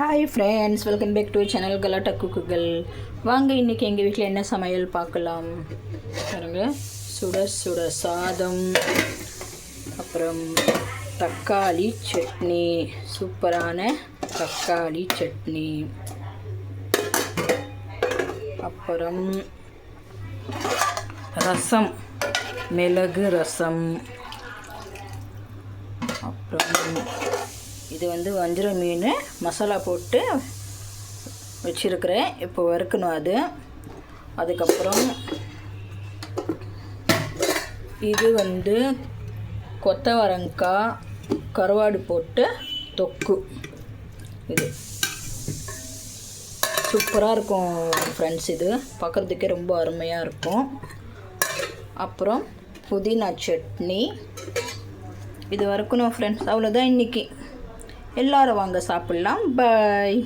Hi friends, welcome back to channel கலாட்டா குக்குகள். வாங்க இன்றைக்கி எங்கள் வீட்டில் என்ன சமையல் பார்க்கலாம். பாருங்க, சுட சுட சாதம், அப்புறம் தக்காளி சட்னி, சூப்பரான தக்காளி சட்னி, அப்புறம் ரசம், மிளகு ரசம், அப்புறம் இது வஞ்சர மீன் மசாலா போட்டு வச்சுருக்கிறேன். இப்போ வறுக்கணும் அது. அதுக்கப்புறம் இது கொத்தவரங்காய் கருவாடு போட்டு தொக்கு. இது சூப்பராக இருக்கும் ஃப்ரெண்ட்ஸ். இது பார்க்குறதுக்கே ரொம்ப அருமையாக இருக்கும். அப்புறம் புதினா சட்னி. இது வறுக்கணும் ஃப்ரெண்ட்ஸ். அவ்வளோதான் இன்றைக்கி. எல்லோரும் வாங்க சாப்பிட்லாம். பாய்.